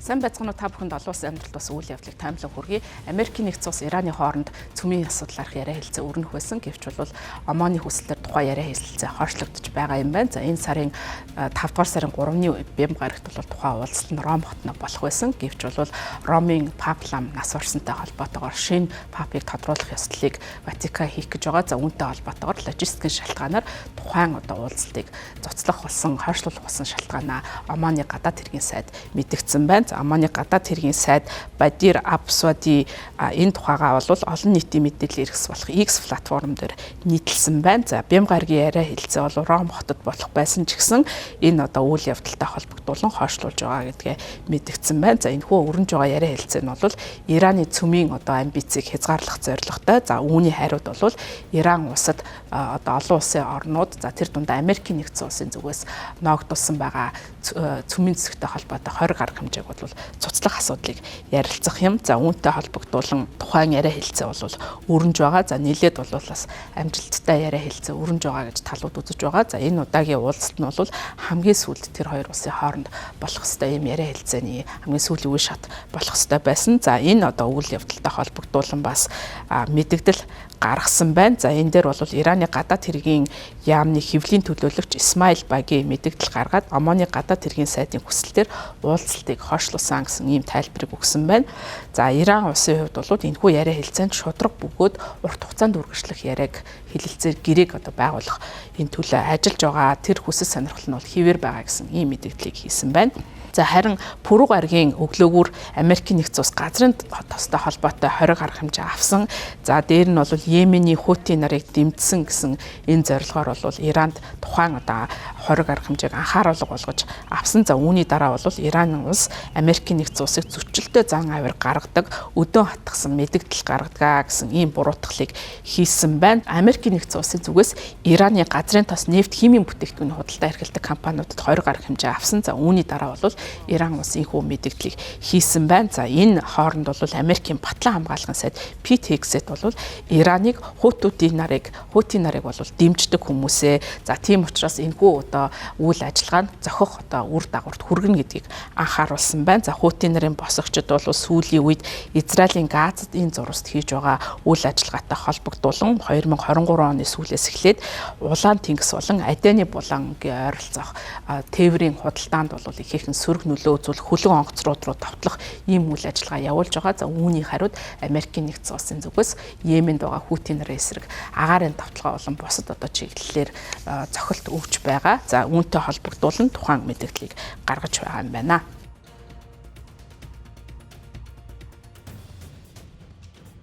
Сайн байцгаана уу та бүхэнд олон улсын амьдралд бас үйл явдлыг таймлаг хүргэе. Америкийн нэгдсэн улс Ираны хооронд цөмийн асуудлаарх яриа хэлцээ өрнөх байсан. Гэвч бол ОМОНы хүслээр тухайн яриа хэлцээ хойшлогдож байгаа юм байна. За энэ сарын 5 дугаар сарын 3-ны бэм гарагт бол тухайн уулзалт нь Ром хотод болох байсан. Гэвч бол Ромын Пап лам нас барсантай холбоотойгоор шинэ папыг тодруулах ёслолыг Ватикан хийх гэж байгаа. За үүнтэй холбоотойгоор логистикийн шалтгаанаар тухайн уулзалтыг цуцлах болсон, хойшлуулах болсон шалтгаанаа ОМОНы гадаад хэргийн сайд мэдгдсэн байна. ОМОНы гадаад хэргийн сайд Бадир Абсвади энэ тухайгаа бол олон нийтийн мэдээлэл эргэс болох X платформ дээр нийтэлсэн байна. За бям гаргийн яриа хэлцээ бол Ром хотод болох байсан ч гэсэн энэ одоо үйл явдалтай холбогдуулан хойшлуулж байгаа гэдгээ мэдгдсэн байна. За энэ хөө өрнөж байгаа яриа хэлцээ нь бол Ираны цөмийн одоо амбицийг хязгаарлах зорилготой. За үүний хариуд бол Иран улсад одоо олон улсын орнууд за тэр дундаа Америкийн нэгдсэн улсын зүгээс ноогдуулсан байгаа цөмийн зэвсэгтэй холбоотой 20 гаруй хэмжээг бол цуцлах асуудлыг ярилцах юм. За үүнтэй холбогдуулан тухайн яриа хэлцээ бол өрнөж байгаа. За нийлээд бол бас амжилттай яриа хэлцээ өрнөж байгаа гэж талууд үзэж байгаа. За энэ удаагийн уулзалт нь бол хамгийн сүүлд тэр хоёр улсын хооронд болох ёстой юм яриа хэлцээний хамгийн сүүлийн үе шат болох ёстой байсан. За энэ одоо үйл явдалтай холбогдуулан бас мэдэгдэл гаргасан байна. За энэ дээр бол Ираны гадаад хэргийн яамны хэвлийн төлөөлөгч Исмаил Баги мэдэгдэл гаргаад ОМОНы гадаад хэргийн сайдын хүслээр уулзалтыг хойшлуулсан гэсэн ийм тайлбарыг өгсөн байна. За Иран улсын хувьд бол энэхүү яриа хэлцээнд шудраг бөгөөд урт хугацаанд үргэлжлэх яриаг хэлэлцээр гэрээг одоо байгуулах энэ төлөө ажиллаж байгаа. Тэр хүсэл сонирхол нь бол хэвээр байгаа гэсэн ийм мэдээллийг хийсэн байна. За харин Пүрэв гарагийн өглөөгөр Америкийн нэгдсэн улс газрын тостой холбоотой 20 гаруй хэмжээ авсан. За дээр нь бол Йемений Хути нарыг дэмжсэн гэсэн энэ зорилгоор бол Иранд тухайн одоо 20 гаруй хэмжээг анхааруулга болгож авсан. За үүний дараа бол Иран улс Америкийн нэгдсэн улсыг зөрчилтэй зан авир гаргадаг, өдөө хатгсан мэдэгдэл гаргадаг гэсэн ийм буруутгалыг хийсэн байна. Америкийн нэгдсэн улсын зүгээс Ираны газрын тос нефт химийн бүтээгдэхүүний худалдаа эрхэлдэг компаниудад 20 гаруй хэмжээ авсан. За үүний дараа бол Иран улс энэхүү мэдээллийг хийсэн байна. За энэ хооронд бол Америкийн батлан хамгаалгын сайд Пит Хексет бол Ираныг Хути нарыг бол дэмждэг хүмүүсээ. За тийм учраас энэхүү одоо үйл ажиллагаанд зохих одоо үр дагаварт хүргэнэ гэдгийг анхааруулсан байна. За Хути нарын босгогчид бол сүүлийн үед Израилийн Газад энэ зурваст хийж байгаа үйл ажиллагаатай холбогдуулан 2023 оны сүүлээс эхлээд улаан тэнгис болон Адени булангийн ойролцоох тээврийн худалдаанд бол ихээхэн сөрөг нөлөө үзүүлэх хөлөг онгоцрууд руу давтлах ийм үйл ажиллагаа явуулж байгаа. За үүний хариуд Америкийн нэгдсэн улсын зүгээс Йеменд байгаа Хути нарын эсрэг агаарын давталгаа болон бусад одоо чиглэлээр зохилт өгч байгаа. За үүнтэй холбогдуулан тухайн мэдээллийг гаргаж байгаа юм байна.